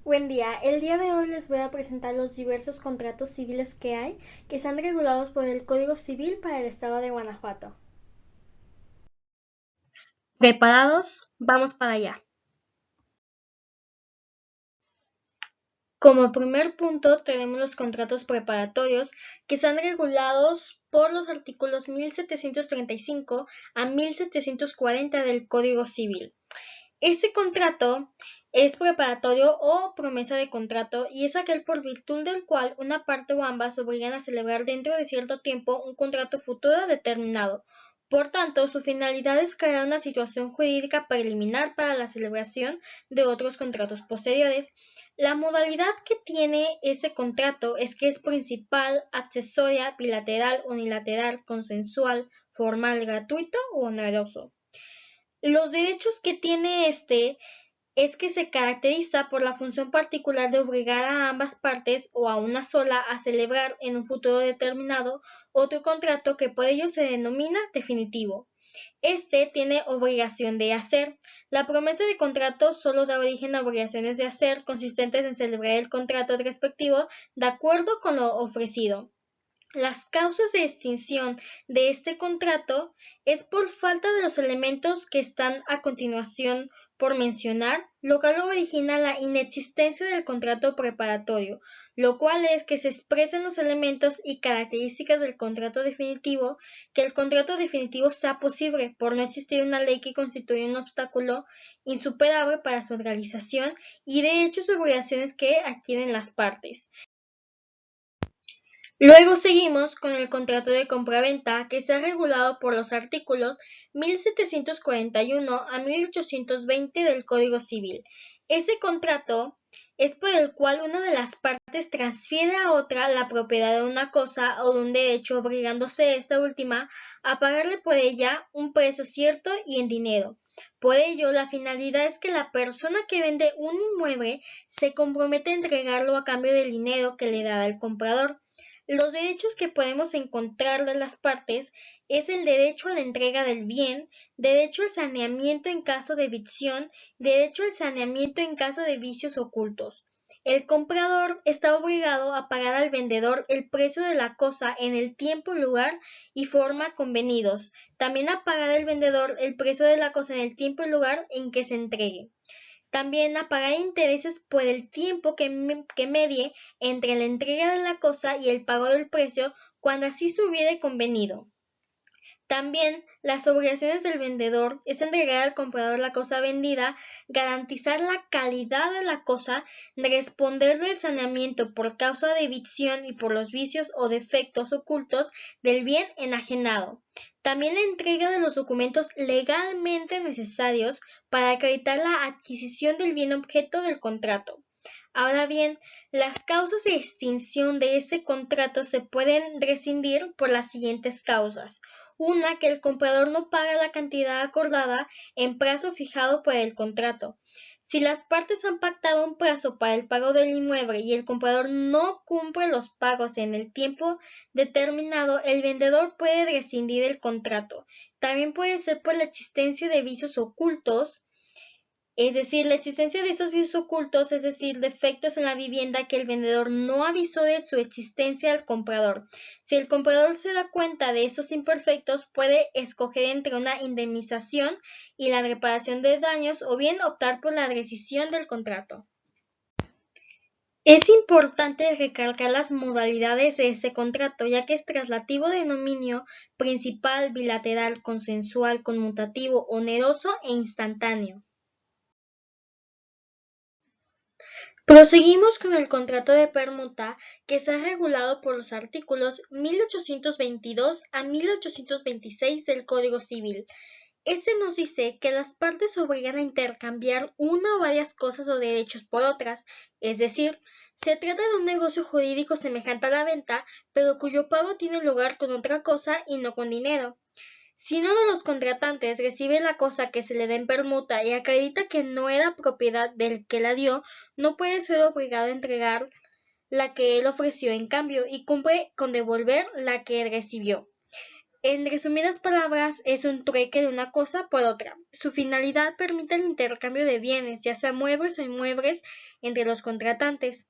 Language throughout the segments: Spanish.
Buen día, el día de hoy les voy a presentar los diversos contratos civiles que hay, que están regulados por el Código Civil para el Estado de Guanajuato. ¿Preparados? Vamos para allá. Como primer punto tenemos los contratos preparatorios que están regulados por los artículos 1735 a 1740 del Código Civil. Este contrato es preparatorio o promesa de contrato y es aquel por virtud del cual una parte o ambas obligan a celebrar dentro de cierto tiempo un contrato futuro determinado. Por tanto, su finalidad es crear una situación jurídica preliminar para la celebración de otros contratos posteriores. La modalidad que tiene ese contrato es que es principal, accesoria, bilateral, unilateral, consensual, formal, gratuito u oneroso. Los derechos que tiene este es que se caracteriza por la función particular de obligar a ambas partes o a una sola a celebrar en un futuro determinado otro contrato que por ello se denomina definitivo. Este tiene obligación de hacer. La promesa de contrato solo da origen a obligaciones de hacer consistentes en celebrar el contrato respectivo de acuerdo con lo ofrecido. Las causas de extinción de este contrato es por falta de los elementos que están a continuación por mencionar, lo cual origina la inexistencia del contrato preparatorio, lo cual es que se expresen los elementos y características del contrato definitivo, que el contrato definitivo sea posible por no existir una ley que constituya un obstáculo insuperable para su realización y derechos y obligaciones que adquieren las partes. Luego seguimos con el contrato de compraventa que está regulado por los artículos 1741 a 1820 del Código Civil. Ese contrato es por el cual una de las partes transfiere a otra la propiedad de una cosa o de un derecho, obligándose esta última a pagarle por ella un precio cierto y en dinero. Por ello, la finalidad es que la persona que vende un inmueble se compromete a entregarlo a cambio del dinero que le da el comprador. Los derechos que podemos encontrar de las partes es el derecho a la entrega del bien, derecho al saneamiento en caso de evicción, derecho al saneamiento en caso de vicios ocultos. El comprador está obligado a pagar al vendedor el precio de la cosa en el tiempo, lugar y forma convenidos. También a pagar al vendedor el precio de la cosa en el tiempo y lugar en que se entregue. También a pagar intereses por el tiempo que medie entre la entrega de la cosa y el pago del precio cuando así se hubiere convenido. También las obligaciones del vendedor es entregar al comprador la cosa vendida, garantizar la calidad de la cosa, responder del saneamiento por causa de evicción y por los vicios o defectos ocultos del bien enajenado. También la entrega de los documentos legalmente necesarios para acreditar la adquisición del bien objeto del contrato. Ahora bien, las causas de extinción de este contrato se pueden rescindir por las siguientes causas. Una, que el comprador no paga la cantidad acordada en plazo fijado por el contrato. Si las partes han pactado un plazo para el pago del inmueble y el comprador no cumple los pagos en el tiempo determinado, el vendedor puede rescindir el contrato. También puede ser por la existencia de vicios ocultos, es decir, la existencia de esos vicios ocultos, es decir, defectos en la vivienda que el vendedor no avisó de su existencia al comprador. Si el comprador se da cuenta de esos imperfectos, puede escoger entre una indemnización y la reparación de daños o bien optar por la rescisión del contrato. Es importante recalcar las modalidades de ese contrato, ya que es traslativo de dominio, principal, bilateral, consensual, conmutativo, oneroso e instantáneo. Proseguimos con el contrato de permuta, que está regulado por los artículos 1822 a 1826 del Código Civil. Este nos dice que las partes se obligan a intercambiar una o varias cosas o derechos por otras, es decir, se trata de un negocio jurídico semejante a la venta, pero cuyo pago tiene lugar con otra cosa y no con dinero. Si uno de los contratantes recibe la cosa que se le da en permuta y acredita que no era propiedad del que la dio, no puede ser obligado a entregar la que él ofreció en cambio y cumple con devolver la que recibió. En resumidas palabras, es un trueque de una cosa por otra. Su finalidad permite el intercambio de bienes, ya sea muebles o inmuebles, entre los contratantes.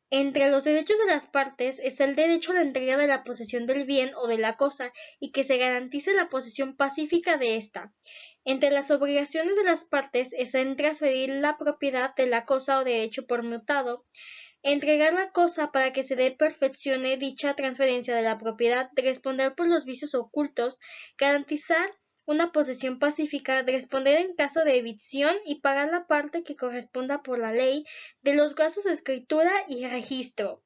Entre los derechos de las partes está el derecho a la entrega de la posesión del bien o de la cosa y que se garantice la posesión pacífica de ésta. Entre las obligaciones de las partes está en transferir la propiedad de la cosa o derecho por mutado, entregar la cosa para que se perfeccione dicha transferencia de la propiedad, responder por los vicios ocultos, garantizar una posesión pacífica, responder en caso de evicción y pagar la parte que corresponda por la ley de los gastos de escritura y registro.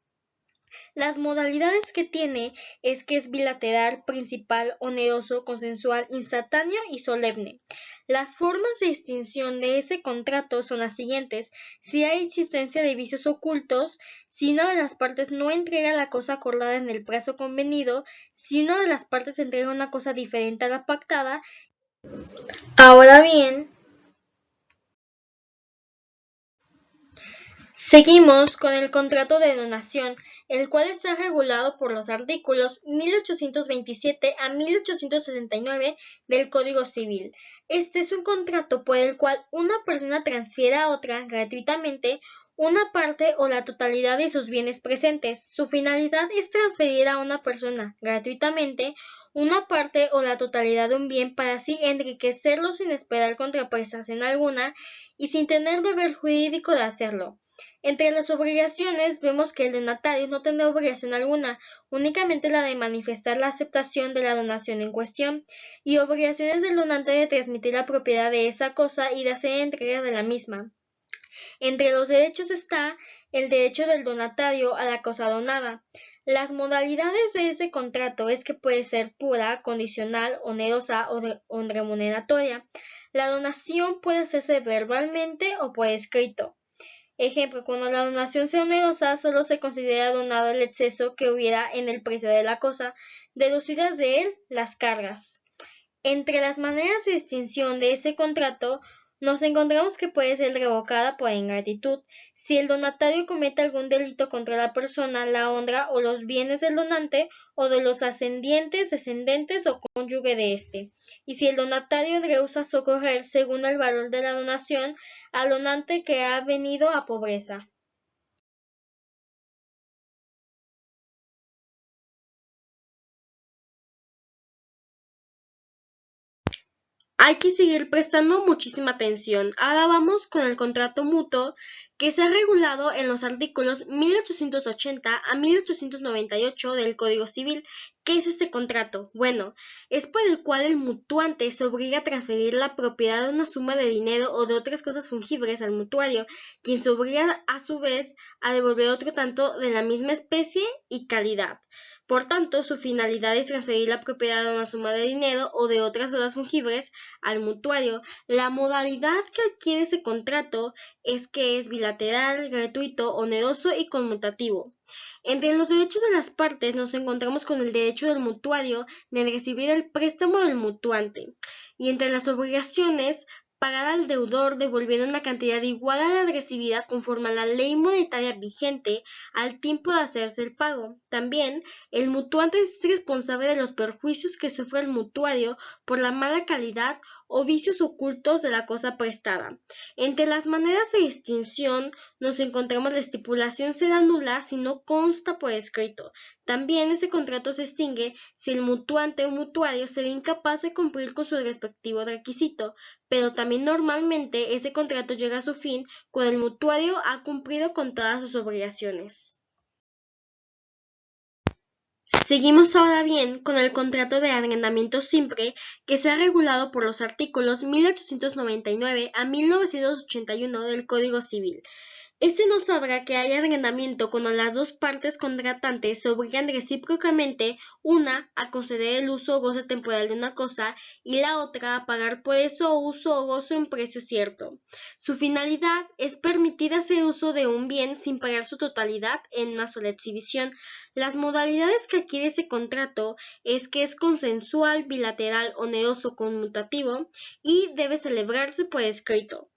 Las modalidades que tiene es que es bilateral, principal, oneroso, consensual, instantáneo y solemne. Las formas de extinción de ese contrato son las siguientes: si hay existencia de vicios ocultos, si una de las partes no entrega la cosa acordada en el plazo convenido, si una de las partes entrega una cosa diferente a la pactada. Ahora bien, seguimos con el contrato de donación, el cual está regulado por los artículos 1827 a 1879 del Código Civil. Este es un contrato por el cual una persona transfiere a otra gratuitamente una parte o la totalidad de sus bienes presentes. Su finalidad es transferir a una persona gratuitamente una parte o la totalidad de un bien para así enriquecerlo sin esperar contraprestación alguna y sin tener deber jurídico de hacerlo. Entre las obligaciones vemos que el donatario no tendrá obligación alguna, únicamente la de manifestar la aceptación de la donación en cuestión, y obligaciones del donante de transmitir la propiedad de esa cosa y de hacer entrega de la misma. Entre los derechos está el derecho del donatario a la cosa donada. Las modalidades de ese contrato es que puede ser pura, condicional, onerosa o remuneratoria. La donación puede hacerse verbalmente o por escrito. Ejemplo, cuando la donación sea onerosa, solo se considera donado el exceso que hubiera en el precio de la cosa, deducidas de él las cargas. Entre las maneras de extinción de ese contrato, nos encontramos que puede ser revocada por ingratitud, si el donatario comete algún delito contra la persona, la honra o los bienes del donante o de los ascendientes, descendientes o cónyuge de éste, y si el donatario rehúsa socorrer, según el valor de la donación, al donante que ha venido a pobreza. Hay que seguir prestando muchísima atención. Ahora vamos con el contrato mutuo, que se ha regulado en los artículos 1880 a 1898 del Código Civil. ¿Qué es este contrato? Bueno, es por el cual el mutuante se obliga a transferir la propiedad de una suma de dinero o de otras cosas fungibles al mutuario, quien se obliga a su vez a devolver otro tanto de la misma especie y calidad. Por tanto, su finalidad es transferir la propiedad de una suma de dinero o de otras cosas fungibles al mutuario. La modalidad que adquiere ese contrato es que es bilateral, gratuito, oneroso y conmutativo. Entre los derechos de las partes nos encontramos con el derecho del mutuario de recibir el préstamo del mutuante, y entre las obligaciones, pagar al deudor devolviendo una cantidad igual a la recibida conforme a la ley monetaria vigente al tiempo de hacerse el pago. También, el mutuante es responsable de los perjuicios que sufre el mutuario por la mala calidad o vicios ocultos de la cosa prestada. Entre las maneras de extinción nos encontramos la estipulación será nula si no consta por escrito. También ese contrato se extingue si el mutuante o mutuario se ve incapaz de cumplir con su respectivo requisito, pero también normalmente ese contrato llega a su fin cuando el mutuario ha cumplido con todas sus obligaciones. Seguimos ahora bien con el contrato de arrendamiento simple, que se ha regulado por los artículos 1899 a 1981 del Código Civil. Este nos sabrá que hay arrendamiento cuando las dos partes contratantes se obligan recíprocamente, una a conceder el uso o goce temporal de una cosa y la otra a pagar por eso uso o gozo en precio cierto. Su finalidad es permitir hacer uso de un bien sin pagar su totalidad en una sola exhibición. Las modalidades que adquiere ese contrato es que es consensual, bilateral, oneroso, conmutativo y debe celebrarse por escrito.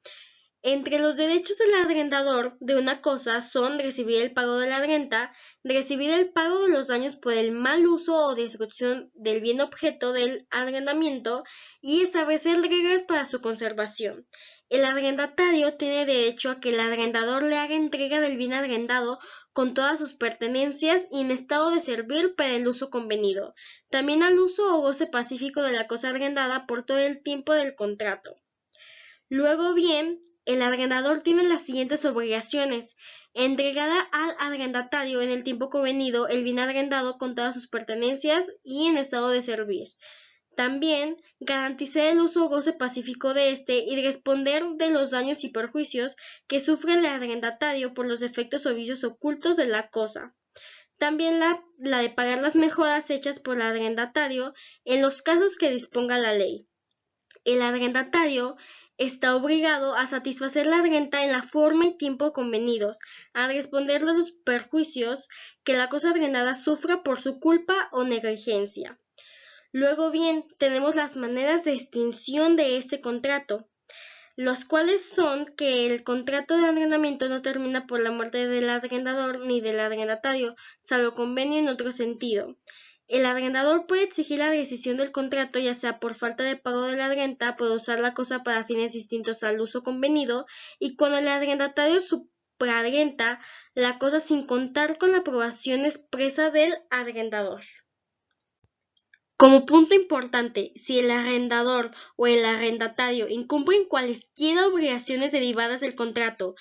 Entre los derechos del arrendador de una cosa son recibir el pago de la renta, recibir el pago de los daños por el mal uso o destrucción del bien objeto del arrendamiento y establecer reglas para su conservación. El arrendatario tiene derecho a que el arrendador le haga entrega del bien arrendado con todas sus pertenencias y en estado de servir para el uso convenido, también al uso o goce pacífico de la cosa arrendada por todo el tiempo del contrato. Luego bien, el arrendador tiene las siguientes obligaciones: entregar al arrendatario en el tiempo convenido el bien arrendado con todas sus pertenencias y en estado de servir. También garantizar el uso o goce pacífico de éste y responder de los daños y perjuicios que sufre el arrendatario por los defectos o vicios ocultos de la cosa. También la de pagar las mejoras hechas por el arrendatario en los casos que disponga la ley. El arrendatario está obligado a satisfacer la renta en la forma y tiempo convenidos, a responder de los perjuicios que la cosa arrendada sufra por su culpa o negligencia. Luego bien, tenemos las maneras de extinción de este contrato, los cuales son que el contrato de arrendamiento no termina por la muerte del arrendador ni del arrendatario, salvo convenio en otro sentido. El arrendador puede exigir la rescisión del contrato, ya sea por falta de pago de la renta, por usar la cosa para fines distintos al uso convenido, y cuando el arrendatario suprarrenta la cosa sin contar con la aprobación expresa del arrendador. Como punto importante, si el arrendador o el arrendatario incumplen cualesquiera obligaciones derivadas del contrato,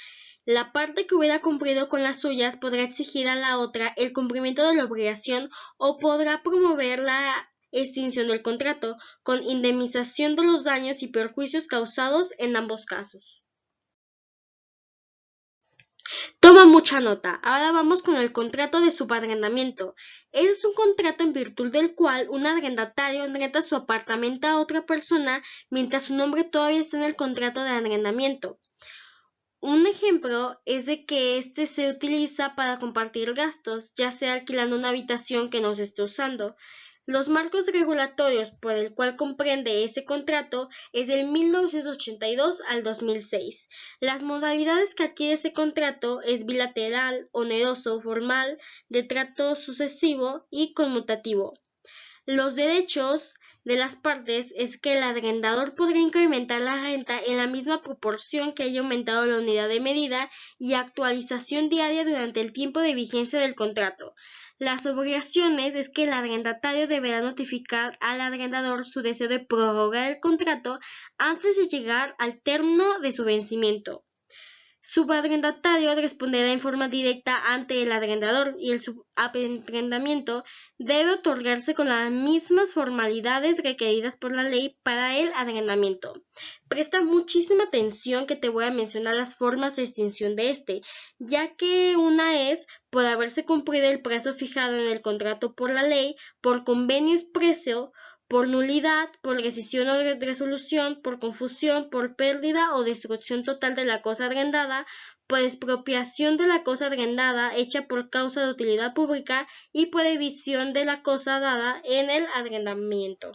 la parte que hubiera cumplido con las suyas podrá exigir a la otra el cumplimiento de la obligación o podrá promover la extinción del contrato, con indemnización de los daños y perjuicios causados en ambos casos. Toma mucha nota. Ahora vamos con el contrato de subarrendamiento. Es un contrato en virtud del cual un arrendatario arrenda su apartamento a otra persona mientras su nombre todavía está en el contrato de arrendamiento. Un ejemplo es de que este se utiliza para compartir gastos, ya sea alquilando una habitación que no se esté usando. Los marcos regulatorios por el cual comprende ese contrato es del 1982 al 2006. Las modalidades que adquiere ese contrato es bilateral, oneroso, formal, de trato sucesivo y conmutativo. Los derechos de las partes es que el arrendador podrá incrementar la renta en la misma proporción que haya aumentado la unidad de medida y actualización diaria durante el tiempo de vigencia del contrato. Las obligaciones es que el arrendatario deberá notificar al arrendador su deseo de prorrogar el contrato antes de llegar al término de su vencimiento. Subarrendatario responderá en forma directa ante el arrendador y el subarrendamiento debe otorgarse con las mismas formalidades requeridas por la ley para el arrendamiento. Presta muchísima atención que te voy a mencionar las formas de extinción de este, ya que una es por haberse cumplido el plazo fijado en el contrato por la ley, por convenio expreso, por nulidad, por rescisión o resolución, por confusión, por pérdida o destrucción total de la cosa arrendada, por expropiación de la cosa arrendada hecha por causa de utilidad pública y por evicción de la cosa dada en el arrendamiento.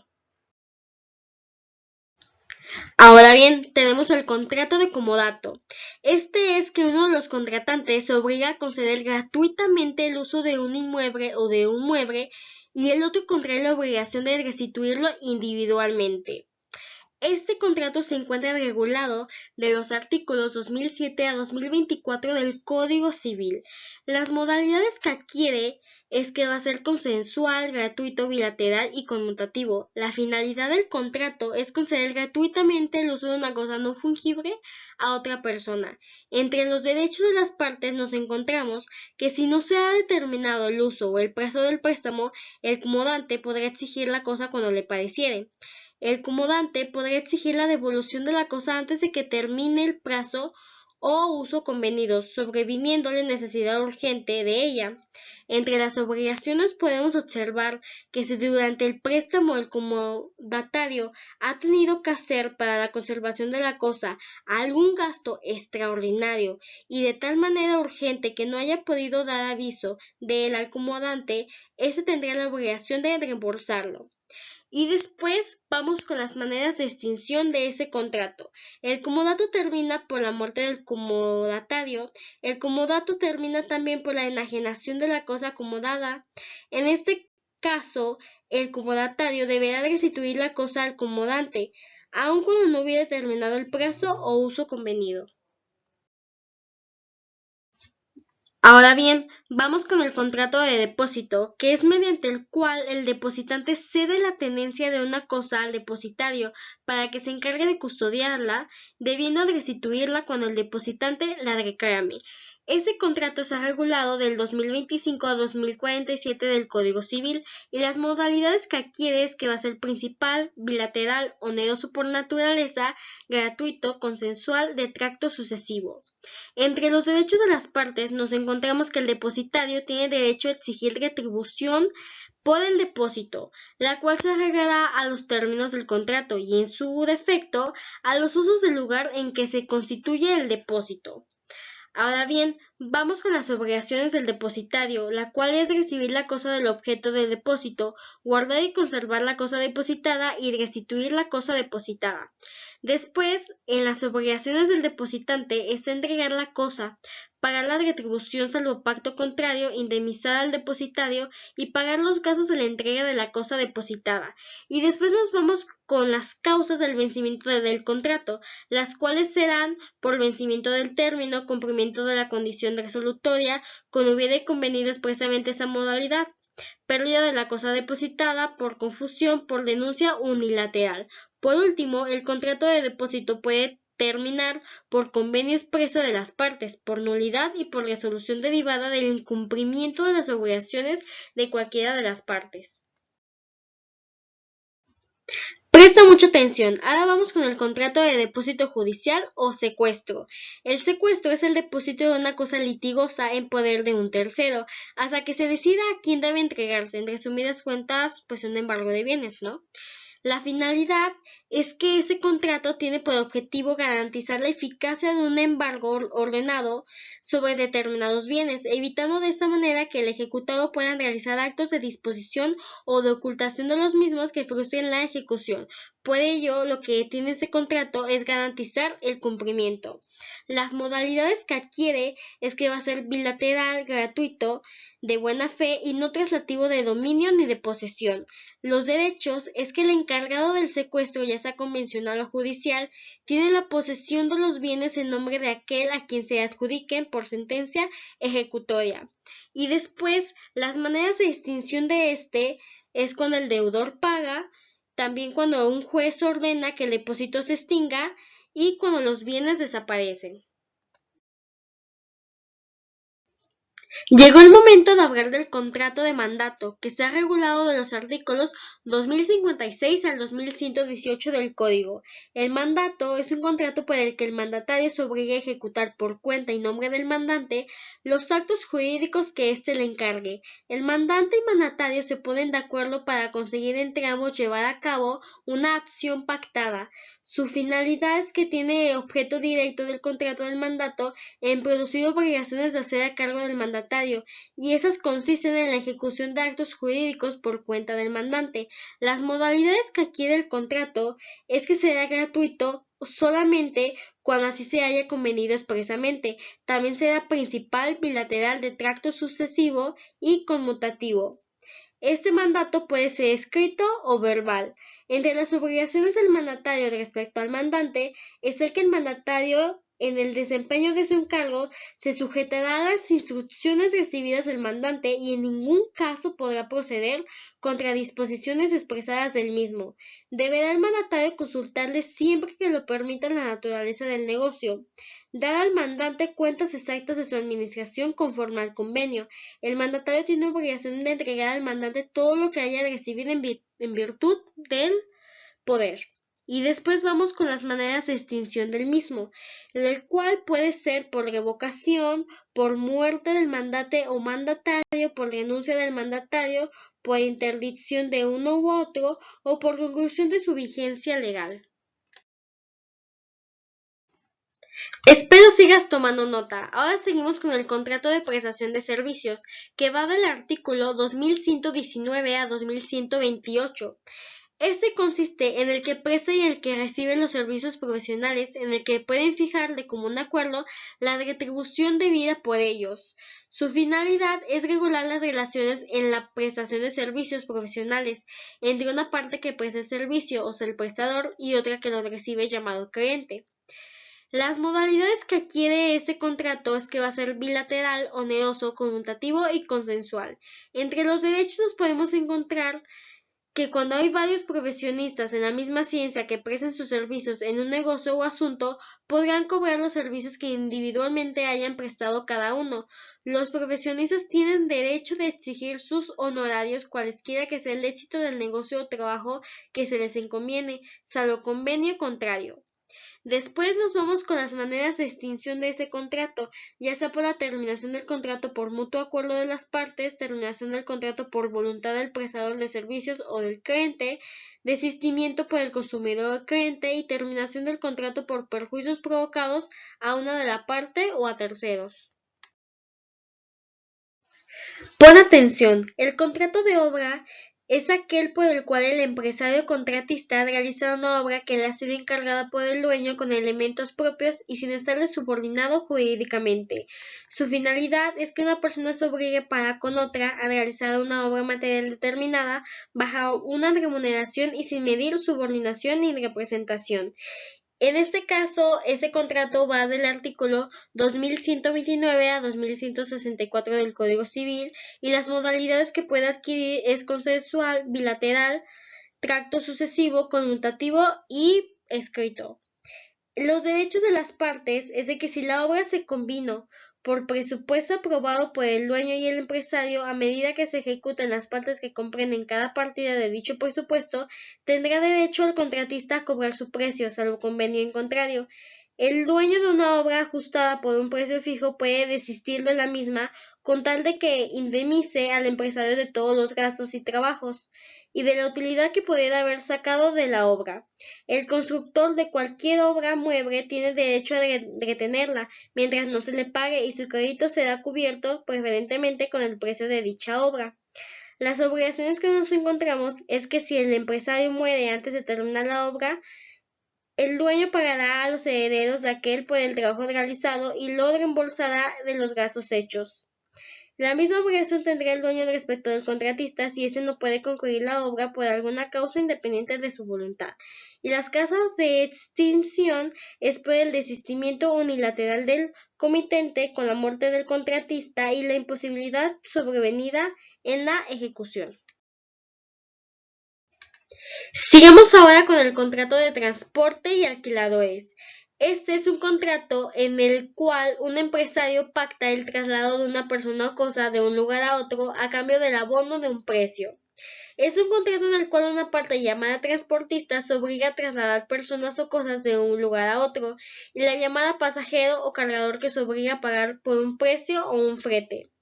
Ahora bien, tenemos el contrato de comodato. Este es que uno de los contratantes se obliga a conceder gratuitamente el uso de un inmueble o de un mueble y el otro contrae la obligación de restituirlo individualmente. Este contrato se encuentra regulado de los artículos 2007 a 2024 del Código Civil. Las modalidades que adquiere es que va a ser consensual, gratuito, bilateral y conmutativo. La finalidad del contrato es conceder gratuitamente el uso de una cosa no fungible a otra persona. Entre los derechos de las partes nos encontramos que si no se ha determinado el uso o el plazo del préstamo, el comodante podrá exigir la cosa cuando le pareciere. El comodante podrá exigir la devolución de la cosa antes de que termine el plazo o uso convenidos, sobreviniéndole necesidad urgente de ella. Entre las obligaciones podemos observar que si durante el préstamo el comodatario ha tenido que hacer para la conservación de la cosa algún gasto extraordinario y de tal manera urgente que no haya podido dar aviso de él al comodante, éste tendrá la obligación de reembolsarlo. Y después vamos con las maneras de extinción de ese contrato. El comodato termina por la muerte del comodatario. El comodato termina también por la enajenación de la cosa acomodada. En este caso, el comodatario deberá restituir la cosa al comodante, aun cuando no hubiera terminado el plazo o uso convenido. Ahora bien, vamos con el contrato de depósito, que es mediante el cual el depositante cede la tenencia de una cosa al depositario para que se encargue de custodiarla, debiendo restituirla cuando el depositante la reclame. Ese contrato está regulado del 2025 a 2047 del Código Civil y las modalidades que adquiere es que va a ser principal, bilateral, oneroso por naturaleza, gratuito, consensual, de tracto sucesivo. Entre los derechos de las partes nos encontramos que el depositario tiene derecho a exigir retribución por el depósito, la cual se arreglará a los términos del contrato y, en su defecto, a los usos del lugar en que se constituye el depósito. Ahora bien, vamos con las obligaciones del depositario, la cual es recibir la cosa del objeto del depósito, guardar y conservar la cosa depositada y restituir la cosa depositada. Después, en las obligaciones del depositante está entregar la cosa, pagar la retribución salvo pacto contrario, indemnizar al depositario y pagar los gastos de la entrega de la cosa depositada. Y después nos vamos con las causas del vencimiento del contrato, las cuales serán por vencimiento del término, cumplimiento de la condición resolutoria, cuando hubiere convenido expresamente esa modalidad, pérdida de la cosa depositada, por confusión, por denuncia unilateral. Por último, el contrato de depósito puede terminar por convenio expreso de las partes, por nulidad y por resolución derivada del incumplimiento de las obligaciones de cualquiera de las partes. Presta mucha atención. Ahora vamos con el contrato de depósito judicial o secuestro. El secuestro es el depósito de una cosa litigosa en poder de un tercero, hasta que se decida a quién debe entregarse. En resumidas cuentas, pues un embargo de bienes, ¿no? La finalidad es que ese contrato tiene por objetivo garantizar la eficacia de un embargo ordenado sobre determinados bienes, evitando de esta manera que el ejecutado pueda realizar actos de disposición o de ocultación de los mismos que frustren la ejecución. Por ello, lo que tiene ese contrato es garantizar el cumplimiento. Las modalidades que adquiere es que va a ser bilateral, gratuito, de buena fe y no traslativo de dominio ni de posesión. Los derechos es que el encargado del secuestro, ya sea convencional o judicial, tiene la posesión de los bienes en nombre de aquel a quien se adjudiquen por sentencia ejecutoria. Y después, las maneras de extinción de este es cuando el deudor paga, también cuando un juez ordena que el depósito se extinga y cuando los bienes desaparecen. Llegó el momento de hablar del contrato de mandato, que se ha regulado de los artículos 2056 al 2118 del Código. El mandato es un contrato por el que el mandatario se obliga a ejecutar por cuenta y nombre del mandante los actos jurídicos que éste le encargue. El mandante y mandatario se ponen de acuerdo para conseguir entre ambos llevar a cabo una acción pactada. Su finalidad es que tiene objeto directo del contrato del mandato en producir obligaciones de hacer a cargo del mandatario, y esas consisten en la ejecución de actos jurídicos por cuenta del mandante. Las modalidades que adquiere el contrato es que será gratuito solamente cuando así se haya convenido expresamente. También será principal, bilateral, de tracto sucesivo y conmutativo. Este mandato puede ser escrito o verbal. Entre las obligaciones del mandatario respecto al mandante es el que el mandatario, en el desempeño de su encargo, se sujetará a las instrucciones recibidas del mandante y en ningún caso podrá proceder contra disposiciones expresadas del mismo. Deberá el mandatario consultarle siempre que lo permita la naturaleza del negocio. Dar al mandante cuentas exactas de su administración conforme al convenio. El mandatario tiene obligación de entregar al mandante todo lo que haya recibido en virtud del poder. Y después vamos con las maneras de extinción del mismo, el cual puede ser por revocación, por muerte del mandante o mandatario, por renuncia del mandatario, por interdicción de uno u otro o por conclusión de su vigencia legal. Espero sigas tomando nota. Ahora seguimos con el contrato de prestación de servicios, que va del artículo 2119 a 2128. Este consiste en el que presta y el que recibe los servicios profesionales, en el que pueden fijar de común acuerdo la retribución debida por ellos. Su finalidad es regular las relaciones en la prestación de servicios profesionales entre una parte que presta el servicio, o sea, el prestador, y otra que lo recibe, llamado cliente. Las modalidades que adquiere este contrato es que va a ser bilateral, oneroso, conmutativo y consensual. Entre los derechos nos podemos encontrar que cuando hay varios profesionistas en la misma ciencia que prestan sus servicios en un negocio o asunto, podrán cobrar los servicios que individualmente hayan prestado cada uno. Los profesionistas tienen derecho de exigir sus honorarios cualesquiera que sea el éxito del negocio o trabajo que se les encomiende, salvo convenio contrario. Después nos vamos con las maneras de extinción de ese contrato, ya sea por la terminación del contrato por mutuo acuerdo de las partes, terminación del contrato por voluntad del prestador de servicios o del cliente, desistimiento por el consumidor o cliente y terminación del contrato por perjuicios provocados a una de la parte o a terceros. Pon atención, el contrato de obra es aquel por el cual el empresario contratista realiza una obra que le ha sido encargada por el dueño con elementos propios y sin estarle subordinado jurídicamente. Su finalidad es que una persona se obligue para con otra a realizar una obra material determinada bajo una remuneración y sin medir subordinación ni representación. En este caso, ese contrato va del artículo 2129 a 2164 del Código Civil y las modalidades que puede adquirir es consensual, bilateral, tracto sucesivo, conmutativo y escrito. Los derechos de las partes es de que si la obra se combinó por presupuesto aprobado por el dueño y el empresario, a medida que se ejecuten las partes que comprenden cada partida de dicho presupuesto, tendrá derecho el contratista a cobrar su precio, salvo convenio en contrario. El dueño de una obra ajustada por un precio fijo puede desistir de la misma con tal de que indemnice al empresario de todos los gastos y trabajos y de la utilidad que pudiera haber sacado de la obra. El constructor de cualquier obra mueble tiene derecho a retenerla mientras no se le pague y su crédito será cubierto preferentemente con el precio de dicha obra. Las obligaciones que nos encontramos es que si el empresario muere antes de terminar la obra, el dueño pagará a los herederos de aquel por el trabajo realizado y lo reembolsará de los gastos hechos. La misma obligación tendrá el dueño respecto del contratista si éste no puede concluir la obra por alguna causa independiente de su voluntad. Y las causas de extinción es por el desistimiento unilateral del comitente con la muerte del contratista y la imposibilidad sobrevenida en la ejecución. Sigamos ahora con el contrato de transporte y alquiladores. Este es un contrato en el cual un empresario pacta el traslado de una persona o cosa de un lugar a otro a cambio del abono de un precio. Es un contrato en el cual una parte llamada transportista se obliga a trasladar personas o cosas de un lugar a otro y la llamada pasajero o cargador que se obliga a pagar por un precio o un frete.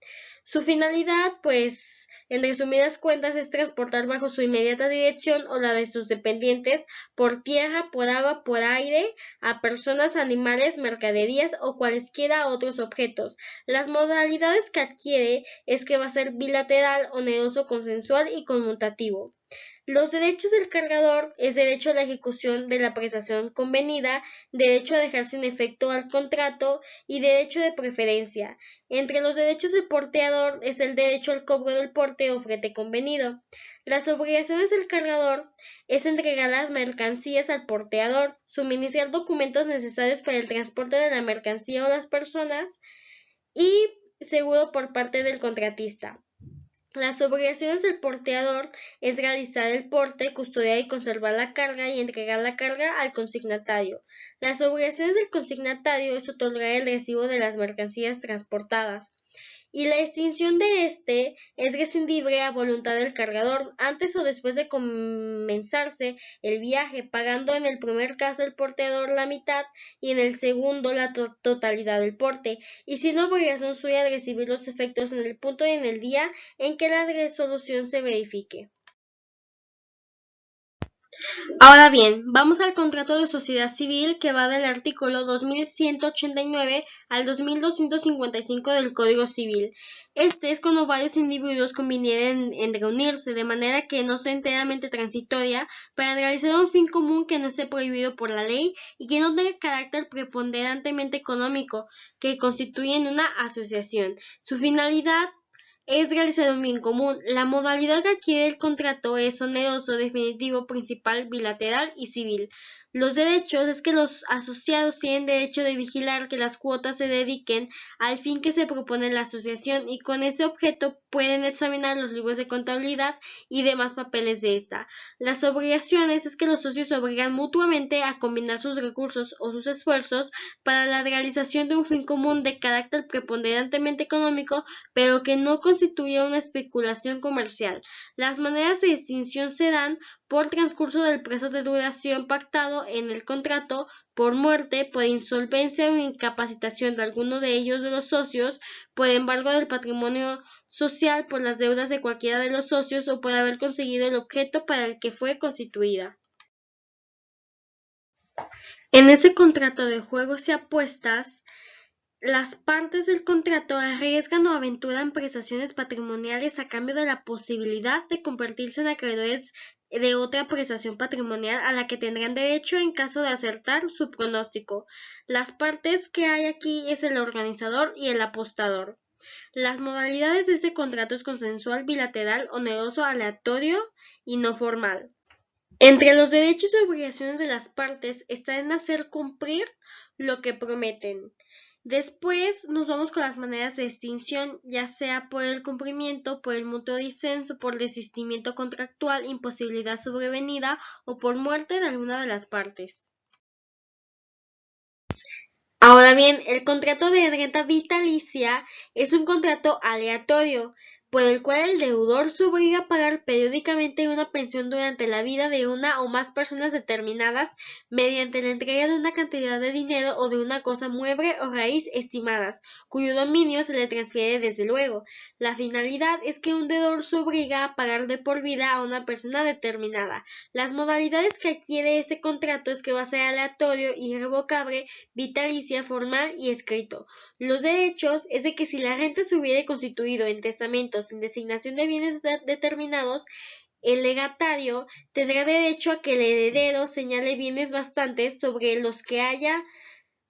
Su finalidad, pues, en resumidas cuentas, es transportar bajo su inmediata dirección o la de sus dependientes por tierra, por agua, por aire, a personas, animales, mercaderías o cualesquiera otros objetos. Las modalidades que adquiere es que va a ser bilateral, oneroso, consensual y conmutativo. Los derechos del cargador es derecho a la ejecución de la prestación convenida, derecho a dejar sin efecto al contrato y derecho de preferencia. Entre los derechos del porteador es el derecho al cobro del porte o frete convenido. Las obligaciones del cargador es entregar las mercancías al porteador, suministrar documentos necesarios para el transporte de la mercancía o las personas y seguro por parte del contratista. Las obligaciones del porteador es realizar el porte, custodiar y conservar la carga y entregar la carga al consignatario. Las obligaciones del consignatario es otorgar el recibo de las mercancías transportadas. Y la extinción de este es rescindible a voluntad del cargador antes o después de comenzarse el viaje, pagando en el primer caso el porteador la mitad y en el segundo la totalidad del porte, y sin obligación suya de recibir los efectos en el punto y en el día en que la resolución se verifique. Ahora bien, vamos al contrato de sociedad civil que va del artículo 2189 al 2255 del Código Civil. Este es cuando varios individuos convienen en reunirse de manera que no sea enteramente transitoria para realizar un fin común que no esté prohibido por la ley y que no tenga carácter preponderantemente económico, que constituyen una asociación. Su finalidad es realizar un bien común. La modalidad que adquiere el contrato es oneroso, definitivo, principal, bilateral y civil. Los derechos es que los asociados tienen derecho de vigilar que las cuotas se dediquen al fin que se propone la asociación y con ese objeto pueden examinar los libros de contabilidad y demás papeles de esta. Las obligaciones es que los socios se obligan mutuamente a combinar sus recursos o sus esfuerzos para la realización de un fin común de carácter preponderantemente económico, pero que no constituya una especulación comercial. Las maneras de extinción se dan por transcurso del plazo de duración pactado en el contrato, por muerte, por insolvencia o incapacitación de alguno de ellos de los socios, por embargo del patrimonio social, por las deudas de cualquiera de los socios o por haber conseguido el objeto para el que fue constituida. En ese contrato de juegos y apuestas, las partes del contrato arriesgan o aventuran prestaciones patrimoniales a cambio de la posibilidad de convertirse en acreedores de otra prestación patrimonial a la que tendrán derecho en caso de acertar su pronóstico. Las partes que hay aquí es el organizador y el apostador. Las modalidades de ese contrato es consensual, bilateral, oneroso, aleatorio y no formal. Entre los derechos y obligaciones de las partes está en hacer cumplir lo que prometen. Después nos vamos con las maneras de extinción, ya sea por el cumplimiento, por el mutuo disenso, por desistimiento contractual, imposibilidad sobrevenida o por muerte de alguna de las partes. Ahora bien, el contrato de renta vitalicia es un contrato aleatorio, por el cual el deudor se obliga a pagar periódicamente una pensión durante la vida de una o más personas determinadas mediante la entrega de una cantidad de dinero o de una cosa mueble o raíz estimadas, cuyo dominio se le transfiere desde luego. La finalidad es que un deudor se obliga a pagar de por vida a una persona determinada. Las modalidades que adquiere ese contrato es que va a ser aleatorio, irrevocable, vitalicia, formal y escrito. Los derechos es de que si la renta se hubiere constituido en testamento sin designación de bienes determinados, el legatario tendrá derecho a que el heredero señale bienes bastantes sobre los que haya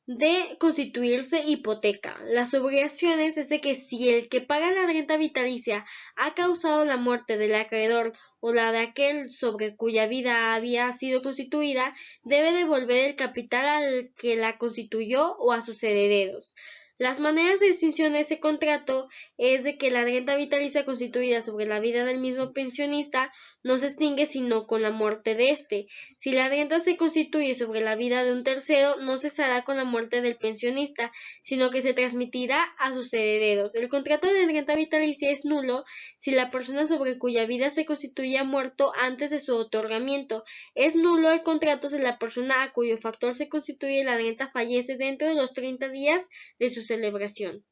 de constituirse hipoteca. Las obligaciones es de que si el que paga la renta vitalicia ha causado la muerte del acreedor o la de aquel sobre cuya vida había sido constituida, debe devolver el capital al que la constituyó o a sus herederos. Las maneras de extinción de ese contrato es de que la renta vitalicia constituida sobre la vida del mismo pensionista no se extingue sino con la muerte de éste. Si la renta se constituye sobre la vida de un tercero, no cesará con la muerte del pensionista, sino que se transmitirá a sus herederos. El contrato de renta vitalicia es nulo si la persona sobre cuya vida se constituye ha muerto antes de su otorgamiento. Es nulo el contrato si la persona a cuyo factor se constituye la renta fallece dentro de los 30 días de su celebración.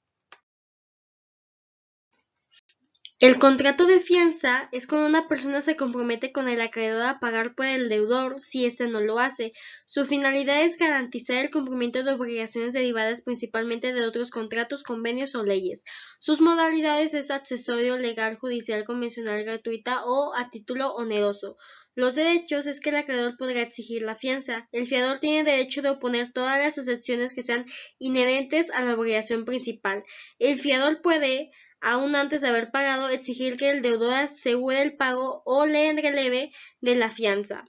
El contrato de fianza es cuando una persona se compromete con el acreedor a pagar por el deudor si éste no lo hace. Su finalidad es garantizar el cumplimiento de obligaciones derivadas principalmente de otros contratos, convenios o leyes. Sus modalidades es accesorio, legal, judicial, convencional, gratuita o a título oneroso. Los derechos es que el acreedor podrá exigir la fianza. El fiador tiene derecho de oponer todas las excepciones que sean inherentes a la obligación principal. El fiador puede, aún antes de haber pagado, exigir que el deudor asegure el pago o le releve de la fianza.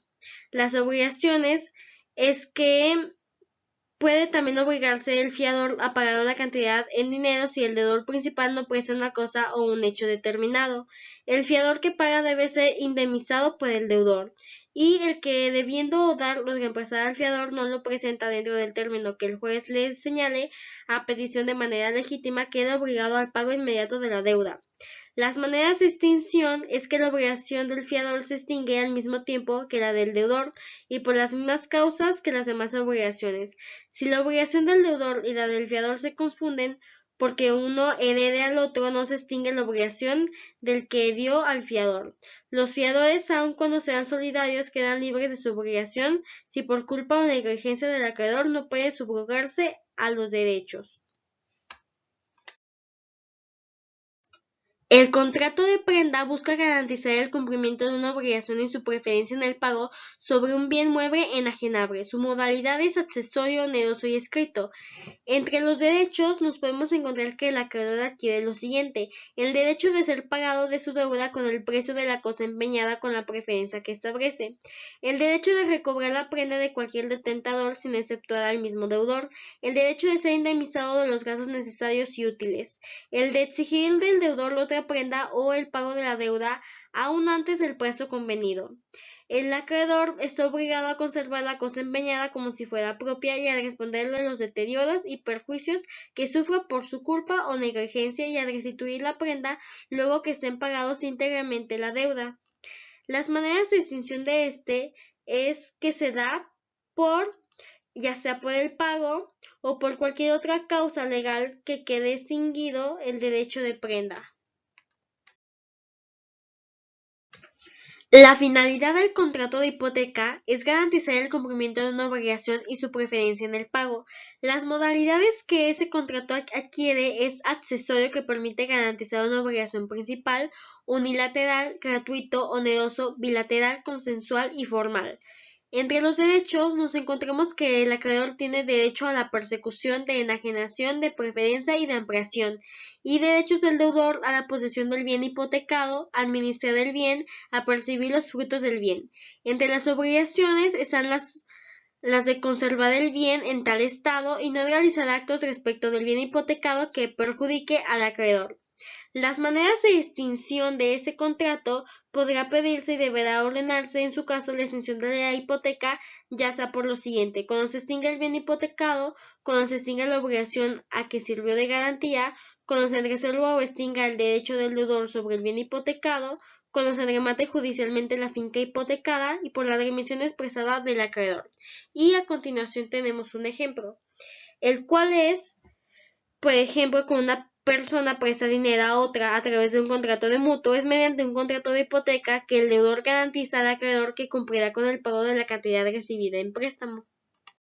Las obligaciones es que puede también obligarse el fiador a pagar una cantidad en dinero si el deudor principal no presta una cosa o un hecho determinado. El fiador que paga debe ser indemnizado por el deudor. Y el que debiendo dar lo reemplazar al fiador no lo presenta dentro del término que el juez le señale a petición de manera legítima queda obligado al pago inmediato de la deuda. Las maneras de extinción es que la obligación del fiador se extingue al mismo tiempo que la del deudor y por las mismas causas que las demás obligaciones. Si la obligación del deudor y la del fiador se confunden, porque uno herede al otro, no se extingue la obligación del que dio al fiador. Los fiadores, aun cuando sean solidarios, quedan libres de su obligación si por culpa o negligencia del acreedor no puede subrogarse a los derechos. El contrato de prenda busca garantizar el cumplimiento de una obligación y su preferencia en el pago sobre un bien mueble enajenable. Su modalidad es accesorio, oneroso y escrito. Entre los derechos nos podemos encontrar que el acreedor adquiere lo siguiente: el derecho de ser pagado de su deuda con el precio de la cosa empeñada con la preferencia que establece, el derecho de recobrar la prenda de cualquier detentador sin exceptuar al mismo deudor, el derecho de ser indemnizado de los gastos necesarios y útiles, el de exigir del deudor la otra prenda o el pago de la deuda aún antes del plazo convenido. El acreedor está obligado a conservar la cosa empeñada como si fuera propia y a responderle a los deterioros y perjuicios que sufra por su culpa o negligencia y a restituir la prenda luego que estén pagados íntegramente la deuda. Las maneras de extinción de este es que se da por, ya sea por el pago o por cualquier otra causa legal que quede extinguido el derecho de prenda. La finalidad del contrato de hipoteca es garantizar el cumplimiento de una obligación y su preferencia en el pago. Las modalidades que ese contrato adquiere es accesorio, que permite garantizar una obligación principal, unilateral, gratuito, oneroso, bilateral, consensual y formal. Entre los derechos nos encontramos que el acreedor tiene derecho a la persecución, de enajenación, de preferencia y de ampliación, y derechos del deudor a la posesión del bien hipotecado, a administrar el bien, a percibir los frutos del bien. Entre las obligaciones están las de conservar el bien en tal estado y no realizar actos respecto del bien hipotecado que perjudique al acreedor. Las maneras de extinción de ese contrato podrá pedirse y deberá ordenarse en su caso la extinción de la hipoteca, ya sea por lo siguiente: cuando se extinga el bien hipotecado, cuando se extinga la obligación a que sirvió de garantía, cuando se resuelva o extinga el derecho del deudor sobre el bien hipotecado, cuando se remate judicialmente la finca hipotecada y por la remisión expresada del acreedor. Y a continuación tenemos un ejemplo, el cual es, por ejemplo, con una persona presta dinero a otra a través de un contrato de mutuo. Es mediante un contrato de hipoteca que el deudor garantiza al acreedor que cumplirá con el pago de la cantidad recibida en préstamo.